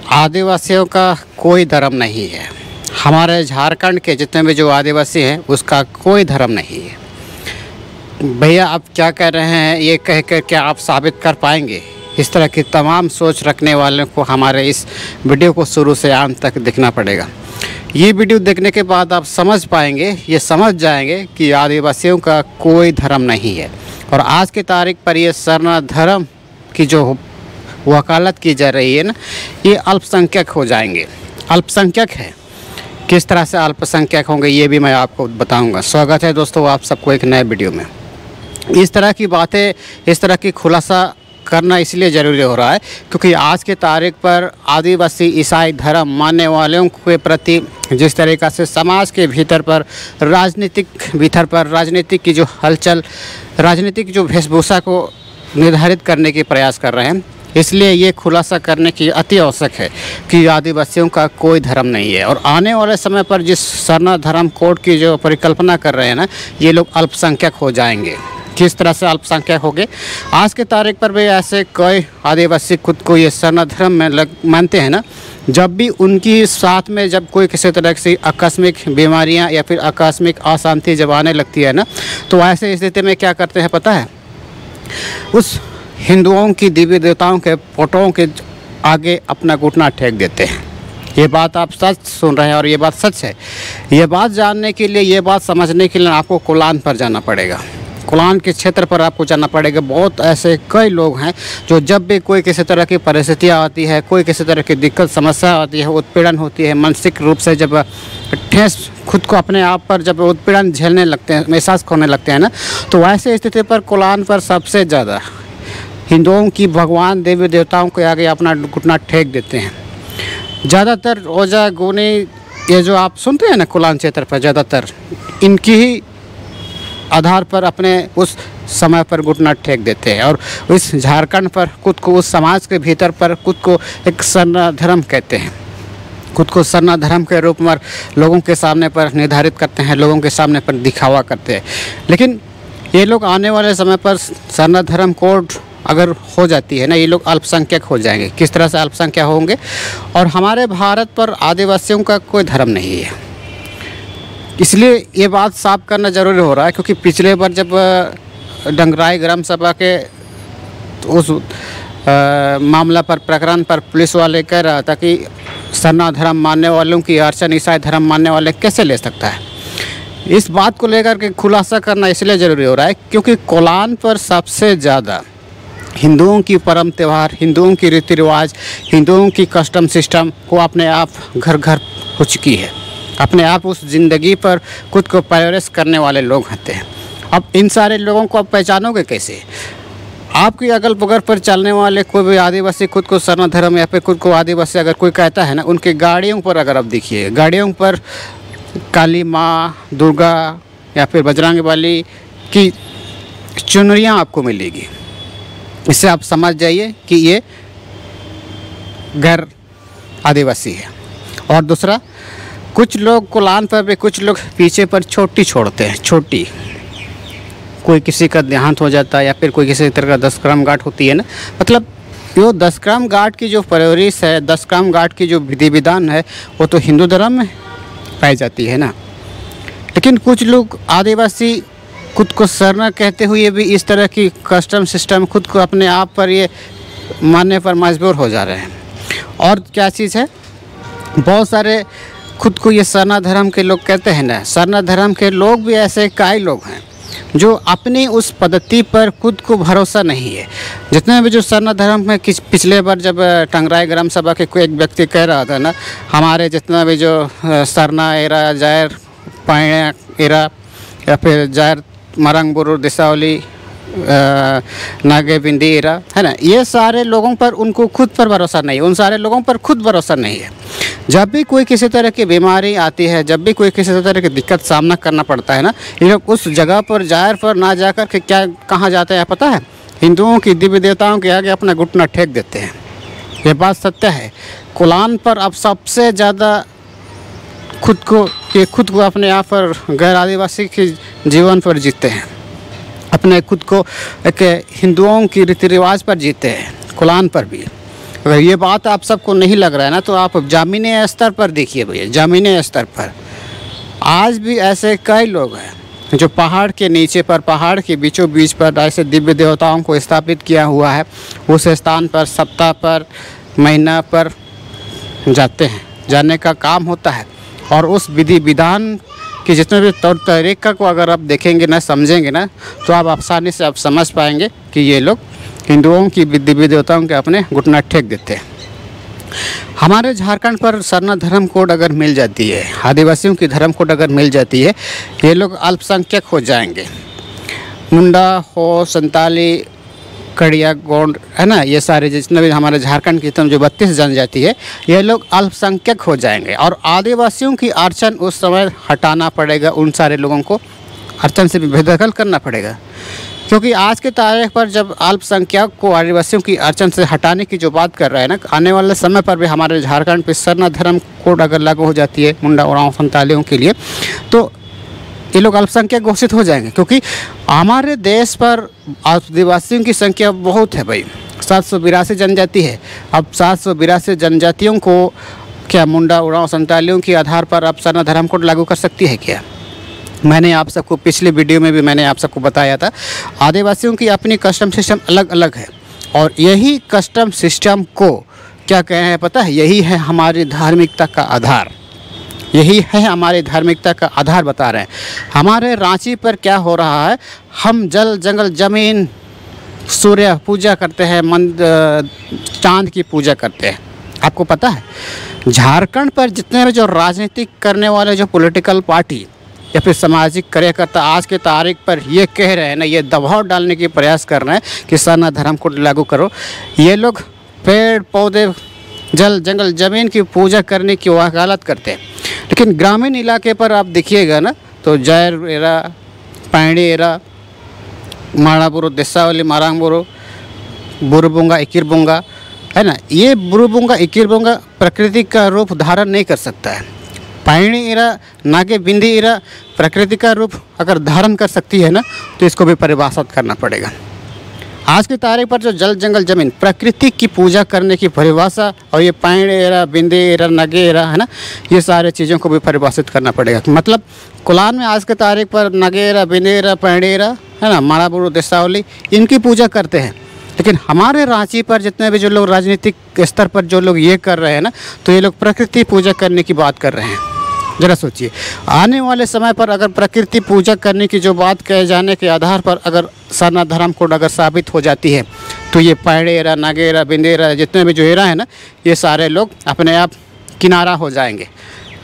आदिवासियों का कोई धर्म नहीं है। हमारे झारखंड के जितने भी जो आदिवासी हैं उसका कोई धर्म नहीं है। भैया आप क्या कह रहे हैं ये कह कर क्या आप साबित कर पाएंगे? इस तरह की तमाम सोच रखने वालों को हमारे इस वीडियो को शुरू से अंत तक देखना पड़ेगा। ये वीडियो देखने के बाद आप समझ पाएंगे, ये समझ जाएंगे कि आदिवासियों का कोई धर्म नहीं है। और आज की तारीख पर ये सरना धर्म की जो वकालत की जा रही है ना, ये अल्पसंख्यक हो जाएंगे। अल्पसंख्यक है, किस तरह से अल्पसंख्यक होंगे ये भी मैं आपको बताऊंगा। स्वागत है दोस्तों आप सबको एक नए वीडियो में। इस तरह की बातें, इस तरह की खुलासा करना इसलिए ज़रूरी हो रहा है क्योंकि आज के तारीख पर आदिवासी ईसाई धर्म मानने वालों के प्रति जिस तरीक़ा से समाज के भीतर पर राजनीतिक की जो हलचल, राजनीतिक जो वेशभूषा को निर्धारित करने के प्रयास कर रहे हैं, इसलिए ये खुलासा करने की अति आवश्यक है कि आदिवासियों का कोई धर्म नहीं है। और आने वाले समय पर जिस सरना धर्म कोड की जो परिकल्पना कर रहे हैं ना, ये लोग अल्पसंख्यक हो जाएंगे। किस तरह से अल्पसंख्यक होंगे? आज के तारीख पर भी ऐसे कई आदिवासी खुद को ये सरना धर्म में मानते हैं ना, जब भी उनकी साथ में जब कोई किसी तरह से आकस्मिक बीमारियां या फिर आकस्मिक अशांति जब आने लगती है ना, तो ऐसे स्थिति में क्या करते हैं पता है? उस हिंदुओं की देवी देवताओं के फोटोओं के आगे अपना घुटना टेक देते हैं। ये बात आप सच सुन रहे हैं और ये बात सच है। ये बात जानने के लिए, ये बात समझने के लिए आपको कोलान पर जाना पड़ेगा। कोलान के क्षेत्र पर आपको जाना पड़ेगा। बहुत ऐसे कई लोग हैं जो जब भी कोई किसी तरह की परिस्थितियाँ आती है, कोई किसी तरह की दिक्कत समस्या आती है, उत्पीड़न होती है, मानसिक रूप से जब ठेस खुद को अपने आप पर जब उत्पीड़न झेलने लगते हैं, एहसास होने लगते हैं ना, तो ऐसे स्थिति पर कोलान पर सबसे ज़्यादा हिंदुओं की भगवान देवी देवताओं के आगे अपना घुटना टेक देते हैं। ज़्यादातर ओझा गुनी ये जो आप सुनते हैं ना कोलान क्षेत्र पर, ज़्यादातर इनकी ही आधार पर अपने उस समय पर घुटना टेक देते हैं। और इस झारखंड पर खुद को, उस समाज के भीतर पर खुद को एक सरना धर्म कहते हैं। खुद को सरना धर्म के रूप में लोगों के सामने पर निर्धारित करते हैं, लोगों के सामने पर दिखावा करते हैं। लेकिन ये लोग आने वाले समय पर सरना धर्म कोड अगर हो जाती है ना, ये लोग अल्पसंख्यक हो जाएंगे। किस तरह से अल्पसंख्यक होंगे? और हमारे भारत पर आदिवासियों का कोई धर्म नहीं है, इसलिए ये बात साफ करना ज़रूरी हो रहा है। क्योंकि पिछले बार जब डंगराई ग्राम सभा के उस मामला पर, प्रकरण पर पुलिस वाले कह रहा था कि सरना धर्म मानने वालों की अड़चन ईसाई धर्म मानने वाले कैसे ले सकता है। इस बात को लेकर के खुलासा करना इसलिए ज़रूरी हो रहा है क्योंकि कोलान पर सबसे ज़्यादा हिंदुओं की परम त्यौहार, हिंदुओं की रीति रिवाज, हिंदुओं की कस्टम सिस्टम को अपने आप घर घर हो चुकी है। अपने आप उस ज़िंदगी पर खुद को पैरस करने वाले लोग होते हैं। अब इन सारे लोगों को आप पहचानोगे कैसे? आपकी अगल बगल पर चलने वाले कोई भी आदिवासी खुद को सरना धर्म या फिर खुद को आदिवासी अगर कोई कहता है ना, उनकी गाड़ियों पर अगर आप देखिए, गाड़ियों पर काली माँ, दुर्गा या फिर बजरंगबली की चुनरियाँ आपको मिलेगी। इससे आप समझ जाइए कि ये घर आदिवासी है। और दूसरा, कुछ लोग कोलान पर भी, कुछ लोग पीछे पर छोटी छोड़ते हैं। छोटी, कोई किसी का देहांत हो जाता है या फिर कोई किसी तरह का 10 ग्राम गांठ होती है ना, मतलब वो 10 ग्राम गांठ की जो परवरिश है, 10 ग्राम गांठ की जो विधि विधान है, वो तो हिंदू धर्म में पाई जाती है ना। लेकिन कुछ लोग आदिवासी खुद को सरना कहते हुए भी इस तरह की कस्टम सिस्टम खुद को अपने आप पर ये मानने पर मजबूर हो जा रहे हैं। और क्या चीज़ है, बहुत सारे खुद को ये सरना धर्म के लोग कहते हैं ना, सरना धर्म के लोग भी ऐसे कई लोग हैं जो अपनी उस पद्धति पर खुद को भरोसा नहीं है। जितने भी जो सरना धर्म में पिछले बार जब टंगराई ग्राम सभा के कोई एक व्यक्ति कह रहा था ना, हमारे जितना भी जो सरना एरा, जायर पाया एरा या फिर जायर मरंग बुरु दिसावली नागे बिंदी एरा है ना, ये सारे लोगों पर उनको खुद पर भरोसा नहीं है। उन सारे लोगों पर खुद भरोसा नहीं है। जब भी कोई किसी तरह की बीमारी आती है, जब भी कोई किसी तरह की दिक्कत सामना करना पड़ता है ना, ये लोग उस जगह पर, जायर पर ना जाकर के क्या कहाँ जाते हैं पता है? हिंदुओं की देवी देवताओं के आगे अपना घुटना टेक देते हैं। ये बात सत्य है। कोलान पर अब सबसे ज़्यादा खुद को अपने आप पर गैर आदिवासी के जीवन पर जीते हैं, अपने खुद को एक हिंदुओं की रीति रिवाज पर जीते हैं। कोलान पर भी अगर ये बात आप सबको नहीं लग रहा है ना, तो आप ज़मीनी स्तर पर देखिए भैया, ज़मीनी स्तर पर आज भी ऐसे कई लोग हैं जो पहाड़ के नीचे पर, पहाड़ के बीचों बीच पर ऐसे दिव्य देवताओं को स्थापित किया हुआ है। उस स्थान पर सप्ताह पर, महीना पर जाते हैं, जाने का काम होता है। और उस विधि विधान कि जितने भी तौर तरीक़ा को अगर आप देखेंगे ना, समझेंगे ना, तो आप आसानी से आप समझ पाएंगे कि ये लोग हिंदुओं की देवी देवताओं के अपने घुटना टेक देते हैं। हमारे झारखंड पर सरना धर्म कोड अगर मिल जाती है, आदिवासियों की धर्म कोड अगर मिल जाती है, ये लोग अल्पसंख्यक हो जाएंगे। मुंडा हो, संताली, कड़िया, गोंड, है ना, ये सारे जितने भी हमारे झारखंड की जो 32 जनजाति है, ये लोग अल्पसंख्यक हो जाएंगे। और आदिवासियों की अड़चन उस समय हटाना पड़ेगा, उन सारे लोगों को अड़चन से भी बेदखल करना पड़ेगा। क्योंकि आज के तारीख पर जब अल्पसंख्यक को आदिवासियों की अड़चन से हटाने की जो बात कर रहे हैं ना, आने वाले समय पर भी हमारे झारखंड पर सरना धर्म कोड अगर लागू हो जाती है मुंडा, उरांव, संतालियों के लिए, तो ये लोग अल्पसंख्यक घोषित हो जाएंगे। क्योंकि हमारे देश पर आदिवासियों की संख्या बहुत है भाई, 782 जनजाति है। अब 782 जनजातियों को क्या मुंडा, उरांव, संतालियों के आधार पर अब सरना धर्म कोड लागू कर सकती है क्या? मैंने आप सबको पिछले वीडियो में भी मैंने आप सबको बताया था, आदिवासियों की अपनी कस्टम सिस्टम अलग अलग है। और यही कस्टम सिस्टम को क्या कह रहे हैं पता है? यही है हमारी धार्मिकता का आधार, यही है हमारी धार्मिकता का आधार बता रहे हैं। हमारे रांची पर क्या हो रहा है, हम जल, जंगल, ज़मीन, सूर्य पूजा करते हैं, चांद की पूजा करते हैं। आपको पता है झारखंड पर जितने भी जो राजनीतिक करने वाले जो पॉलिटिकल पार्टी या फिर सामाजिक कार्यकर्ता आज के तारीख पर ये कह रहे हैं ना, ये दबाव डालने की प्रयास कर रहे हैं कि सरना धर्म को लागू करो, ये लोग पेड़ पौधे, जल, जंगल, ज़मीन की पूजा करने की वकालत करते हैं। लेकिन ग्रामीण इलाके पर आप देखिएगा ना, तो जैर एरा, पैणी एरा, माड़ाबुरु, देसावली, मारांगबुरु, बुरुबुंगा, इकिरबुंगा, है ना, ये बुरुबुंगा, इकिरबुंगा प्रकृति का रूप धारण नहीं कर सकता है। पैणी एरा, नागे बिंदी एरा प्रकृति का रूप अगर धारण कर सकती है ना, तो इसको भी परिभाषित करना पड़ेगा। आज की तारीख पर जो जल, जंगल, ज़मीन, प्रकृति की पूजा करने की परिभाषा, और ये पैणी एरा, बिंदी एरा, नगे एरा, है ना, ये सारे चीज़ों को भी परिभाषित करना पड़ेगा। मतलब कुलान में आज के तारीख पर नगे एरा, बिंदी एरा, पैणी एरा, है ना, माड़ाबुरु, देसावली, इनकी पूजा करते हैं। लेकिन हमारे रांची पर जितने भी जो लोग राजनीतिक स्तर पर जो लोग ये कर रहे हैं ना, तो ये लोग प्रकृति पूजा करने की बात कर रहे हैं। ज़रा सोचिए, आने वाले समय पर अगर प्रकृति पूजा करने की जो बात कहे जाने के आधार पर अगर सरना धर्म कोड अगर साबित हो जाती है, तो ये पैड़े एरा, नागेरा, बिंदेरा, जितने भी जो एरा है ना, ये सारे लोग अपने आप किनारा हो जाएंगे।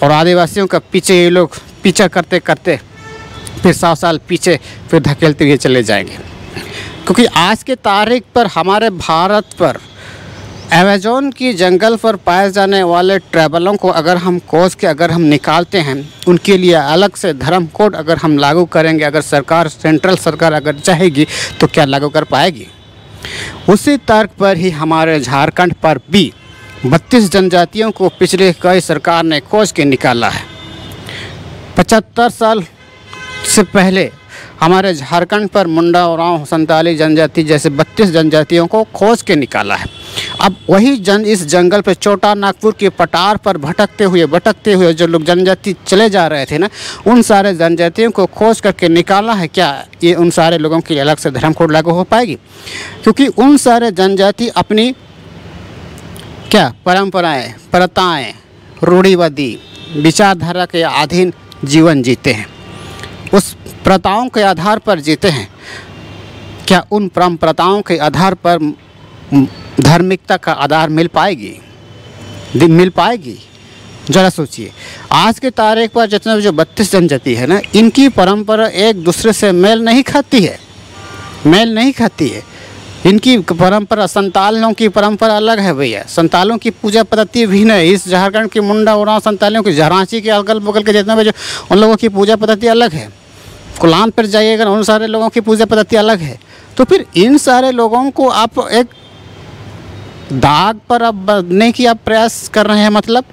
और आदिवासियों का पीछे ये लोग पीछा करते करते फिर 100 साल पीछे फिर धकेलते हुए चले जाएंगे। क्योंकि आज के तारीख पर हमारे भारत पर अमेज़न की जंगल पर पाए जाने वाले ट्राइबलों को अगर हम खोज के अगर हम निकालते हैं, उनके लिए अलग से धर्म कोड अगर हम लागू करेंगे, अगर सरकार, सेंट्रल सरकार अगर चाहेगी तो क्या लागू कर पाएगी? उसी तर्क पर ही हमारे झारखंड पर भी 32 जनजातियों को पिछले कई सरकार ने खोज के निकाला है। 75 साल से पहले हमारे झारखंड पर मुंडा, उरांव, संताली जनजाति जैसे 32 जनजातियों को खोज के निकाला है। अब वही इस जंगल पे छोटा नागपुर के पठार पर भटकते हुए जो लोग जनजाति चले जा रहे थे ना, उन सारे जनजातियों को खोज करके निकाला है। क्या ये उन सारे लोगों की अलग से धर्म कोड लागू हो पाएगी? क्योंकि उन सारे जनजाति अपनी क्या परंपराएं, प्रथाएं, रूढ़िवादी विचारधारा के अधीन जीवन जीते हैं, उस प्रथाओं के आधार पर जीते हैं। क्या उन परंपराओं के आधार पर धार्मिकता का आधार मिल पाएगी? ज़रा सोचिए, आज के तारीख पर जितने जो 32 जनजाति है ना, इनकी परंपरा एक दूसरे से मेल नहीं खाती है। इनकी परंपरा, संतालों की परंपरा अलग है भैया। संतालों की पूजा पद्धति भी नहीं। इस झारखंड की मुंडा, उरांव, संतालियों की, रांची के अगल बगल के जितने भी जो उन लोगों की पूजा पद्धति अलग है। कुलान पर जाइएगा, उन सारे लोगों की पूजा पद्धति अलग है। तो फिर इन सारे लोगों को आप एक दाग पर अब बदलने की आप प्रयास कर रहे हैं। मतलब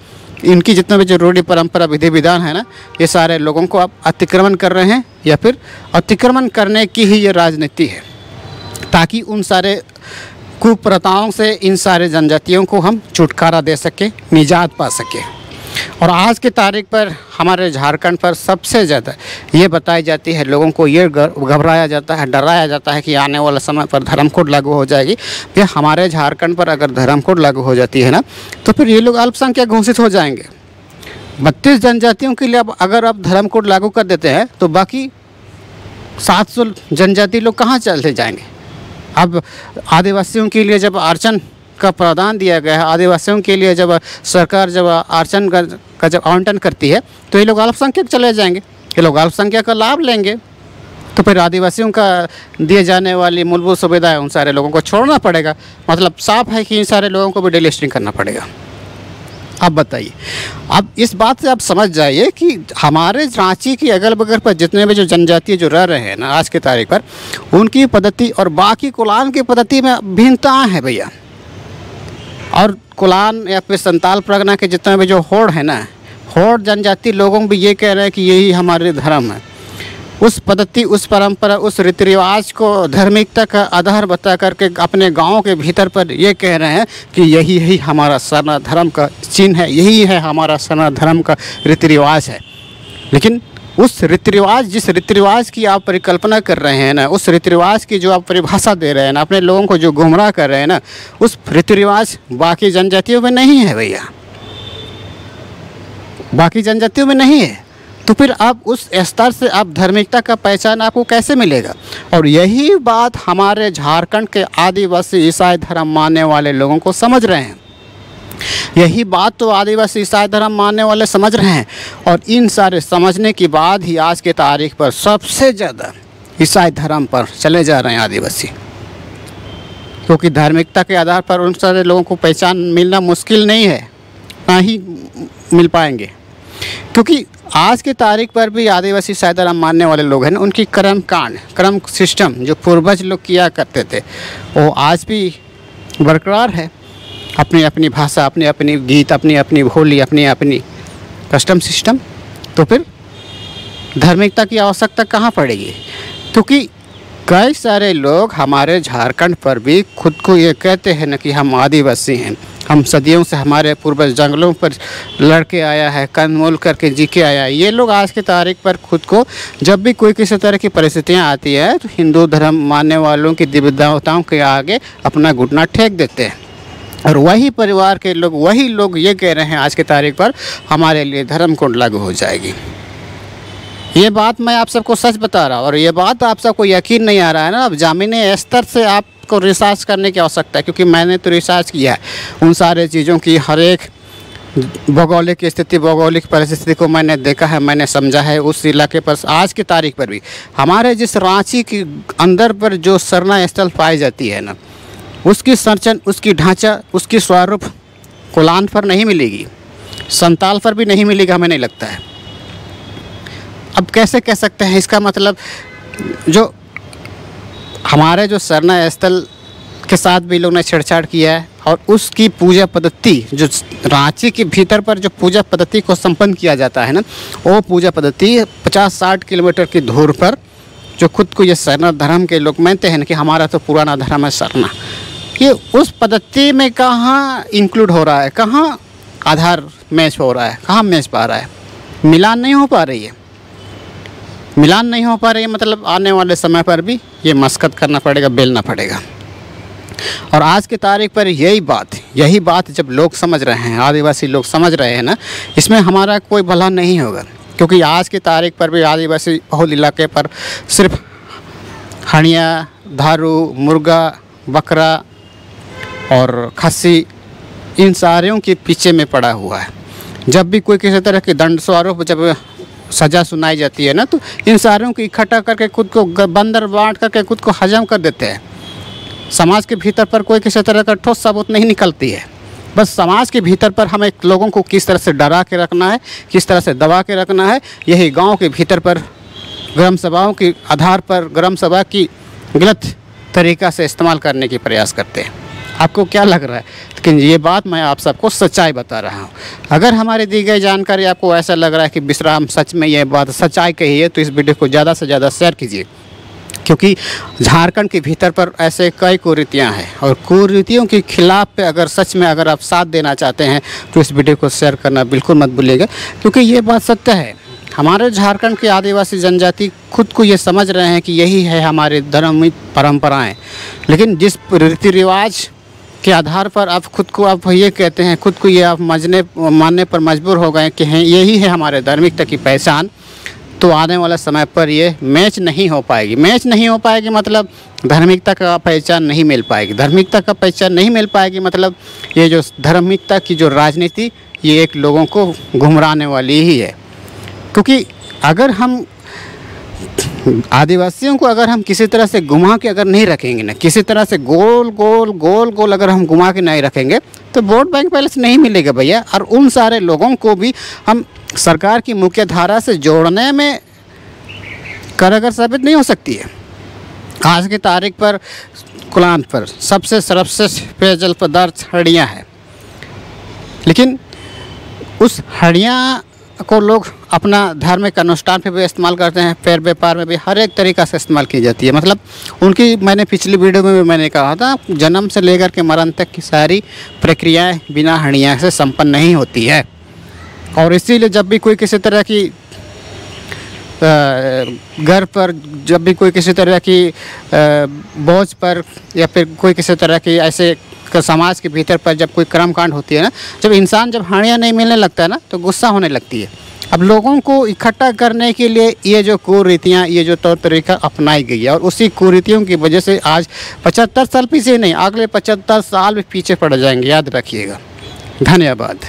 इनकी जितने भी जो रूढ़ी परंपरा, विधि विधान है ना, ये सारे लोगों को आप अतिक्रमण कर रहे हैं, या फिर अतिक्रमण करने की ही ये राजनीति है, ताकि उन सारे कुप्रथाओं से इन सारे जनजातियों को हम छुटकारा दे सके, निजात पा सके। और आज की तारीख पर हमारे झारखंड पर सबसे ज़्यादा ये बताई जाती है, लोगों को ये घबराया जाता है, डराया जाता है कि आने वाला समय पर धर्म कोड लागू हो जाएगी। फिर हमारे झारखंड पर अगर धर्म कोड लागू हो जाती है ना, तो फिर ये लोग अल्पसंख्यक घोषित हो जाएंगे। 32 जनजातियों के लिए अब अगर आप धर्म कोड लागू कर देते हैं तो बाकी 700 जनजाति लोग कहाँ चले जाएंगे। अब आदिवासियों के लिए जब आरक्षण का प्रावधान दिया गया है, आदिवासियों के लिए जब सरकार जब आरक्षण का जब आवंटन करती है, तो ये लोग अल्पसंख्यक चले जाएंगे, ये लोग अल्पसंख्यक का लाभ लेंगे। तो फिर आदिवासियों का दिए जाने वाली मूलभूत सुविधाएं उन सारे लोगों को छोड़ना पड़ेगा। मतलब साफ है कि इन सारे लोगों को भी डिलिस्टिंग करना पड़ेगा। अब बताइए, अब इस बात से आप समझ जाइए कि हमारे रांची की अगल बगल पर जितने भी जो जनजाति जो रह रहे हैं ना आज की तारीख पर, उनकी पद्धति और बाकी कुलान की पद्धति में भिन्नताएँ हैं भैया। और कुलान या फिर संताल परगना के जितने भी जो होड़ है ना, होड़ जनजाति लोगों भी ये कह रहे हैं कि यही हमारे धर्म है। उस पद्धति, उस परंपरा, उस रीति रिवाज को धार्मिकता का आधार बता करके अपने गांव के भीतर पर ये कह रहे हैं कि यही हमारा सनातन धर्म का चिन्ह है, यही है हमारा सनातन धर्म का रीति रिवाज है। लेकिन उस रीति रिवाज, जिस रीति रिवाज की आप परिकल्पना कर रहे हैं ना, उस रीति रिवाज की जो आप परिभाषा दे रहे हैं ना, अपने लोगों को जो गुमराह कर रहे हैं ना, उस रीति रिवाज बाकी जनजातियों में नहीं है भैया, बाकी जनजातियों में नहीं है। तो फिर आप उस स्तर से आप धार्मिकता का पहचान आपको कैसे मिलेगा। और यही बात हमारे झारखंड के आदिवासी ईसाई धर्म मानने वाले लोगों को समझ रहे हैं। यही बात तो आदिवासी ईसाई धर्म मानने वाले समझ रहे हैं। और इन सारे समझने के बाद ही आज के तारीख पर सबसे ज़्यादा ईसाई धर्म पर चले जा रहे हैं आदिवासी, क्योंकि धार्मिकता के आधार पर उन सारे लोगों को पहचान मिलना मुश्किल नहीं है, ना ही मिल पाएंगे। क्योंकि आज की तारीख पर भी आदिवासी ईसाई धर्म मानने वाले लोग हैं ना, उनकी कर्म कांड, कर्म सिस्टम जो पूर्वज लोग किया करते थे वो आज भी बरकरार है। अपनी अपनी भाषा, अपनी अपनी गीत, अपनी अपनी बोली, अपनी अपनी कस्टम सिस्टम। तो फिर धार्मिकता की आवश्यकता कहाँ पड़ेगी। क्योंकि कई सारे लोग हमारे झारखंड पर भी खुद को ये कहते हैं ना कि हम आदिवासी हैं, हम सदियों से हमारे पूर्वज जंगलों पर लड़के आया है, कंदमूल करके जी के आया है। ये लोग आज की तारीख पर खुद को जब भी कोई किसी तरह की परिस्थितियाँ आती है तो हिंदू धर्म मानने वालों की दिव्य देवताओं के आगे अपना घुटना टेक देते हैं। और वही परिवार के लोग, वही लोग ये कह रहे हैं आज की तारीख पर हमारे लिए धर्म कोड लागू हो जाएगी। ये बात मैं आप सबको सच बता रहा हूँ। और ये बात आप सबको यकीन नहीं आ रहा है ना, अब जामिनी स्तर से आपको रिसर्च करने की आवश्यकता है। क्योंकि मैंने तो रिसर्च किया है उन सारे चीज़ों की, हर एक भौगोलिक स्थिति, भौगोलिक परिस्थिति को मैंने देखा है, मैंने समझा है। उस इलाके पर आज की तारीख पर भी हमारे जिस रांची के अंदर पर जो सरना स्थल पाई जाती है ना, उसकी संरचना, उसकी ढांचा, उसकी स्वरूप कुलान पर नहीं मिलेगी, संताल पर भी नहीं मिलेगा, हमें नहीं लगता है। अब कैसे कह सकते हैं, इसका मतलब जो हमारे जो सरना स्थल के साथ भी लोग ने छेड़छाड़ किया है और उसकी पूजा पद्धति जो रांची के भीतर पर जो पूजा पद्धति को संपन्न किया जाता है ना, वो पूजा पद्धति 50-60 किलोमीटर की दूर पर जो खुद को ये सरना धर्म के लोग मानते हैं कि हमारा तो पुराना धर्म है सरना, ये उस पद्धति में कहाँ इंक्लूड हो रहा है, कहाँ आधार मैच हो रहा है, कहाँ मैच पा रहा है, मिलान नहीं हो पा रही है। मिलान नहीं हो पा रही है मतलब आने वाले समय पर भी ये मशक्क़त करना पड़ेगा, बेलना पड़ेगा। और आज की तारीख पर यही बात जब लोग समझ रहे हैं, आदिवासी लोग समझ रहे हैं ना, इसमें हमारा कोई भला नहीं होगा। क्योंकि आज की तारीख पर भी आदिवासी बहुल इलाके पर सिर्फ हणिया, धारू, मुर्गा, बकरा और खस्सी, इन सारों के पीछे में पड़ा हुआ है। जब भी कोई किसी तरह के दंड स्वरूप जब सज़ा सुनाई जाती है ना, तो इन सारों को इकट्ठा करके खुद को बंदर बांट करके खुद को हजम कर देते हैं। समाज के भीतर पर कोई किसी तरह का ठोस सबूत नहीं निकलती है। बस समाज के भीतर पर हमें लोगों को किस तरह से डरा के रखना है, किस तरह से दबा के रखना है, यही गांव के भीतर पर ग्राम सभाओं के आधार पर ग्राम सभा की गलत तरीक़ा से इस्तेमाल करने की प्रयास करते हैं। आपको क्या लग रहा है? लेकिन ये बात मैं आप सबको सच्चाई बता रहा हूँ। अगर हमारी दी गई जानकारी आपको ऐसा लग रहा है कि विश्राम सच में ये बात सच्चाई कही है, तो इस वीडियो को ज़्यादा से ज़्यादा शेयर कीजिए क्योंकि झारखंड के भीतर पर ऐसे कई कुरीतियाँ हैं और कुरीतियों के खिलाफ पे अगर सच में अगर आप साथ देना चाहते हैं तो इस वीडियो को शेयर करना बिल्कुल मत भूलिएगा, क्योंकि ये बात सत्य है। हमारे झारखंड के आदिवासी जनजाति खुद को ये समझ रहे हैं कि यही है हमारे धर्म परंपराएं, लेकिन जिस रीति रिवाज के आधार पर आप खुद को आप ये कहते हैं, खुद को ये आप मानने पर मजबूर हो गए कि हैं यही है हमारे धार्मिकता की पहचान, तो आने वाला समय पर ये मैच नहीं हो पाएगी। मैच नहीं हो पाएगी मतलब धार्मिकता का पहचान नहीं मिल पाएगी। धार्मिकता का पहचान नहीं मिल पाएगी मतलब ये जो धार्मिकता की जो राजनीति ये एक लोगों को गुमराने वाली ही है। क्योंकि अगर हम आदिवासियों को अगर हम किसी तरह से घुमा के अगर नहीं रखेंगे ना, किसी तरह से गोल गोल अगर हम घुमा के नहीं रखेंगे तो वोट बैंक पहले से नहीं मिलेगा भैया। और उन सारे लोगों को भी हम सरकार की मुख्य धारा से जोड़ने में कारगर साबित नहीं हो सकती है। आज की तारीख पर कुलांत पर सबसे सर्वश्रेष्ठ पेयजल पदार्थ हड़ियाँ है, लेकिन उस हड़ियाँ को लोग अपना धार्मिक अनुष्ठान पे भी इस्तेमाल करते हैं, फेयर व्यापार में भी हर एक तरीक़ा से इस्तेमाल की जाती है। मतलब उनकी मैंने पिछली वीडियो में भी मैंने कहा था, जन्म से लेकर के मरण तक की सारी प्रक्रियाएं बिना हड़ियाँ से संपन्न नहीं होती है। और इसीलिए जब भी कोई किसी तरह की घर पर जब भी कोई किसी तरह की बोझ पर या फिर कोई किसी तरह की ऐसे समाज के भीतर पर जब कोई कर्मकांड होती है ना, जब इंसान जब हाड़ियाँ नहीं मिलने लगता है ना तो गुस्सा होने लगती है। अब लोगों को इकट्ठा करने के लिए ये जो कुरीतियाँ, ये जो तौर तरीका अपनाई गई है और उसी कुरीतियों की वजह से आज 75 साल पीछे नहीं, अगले 75 साल भी पीछे पड़ जाएंगे, याद रखिएगा। धन्यवाद।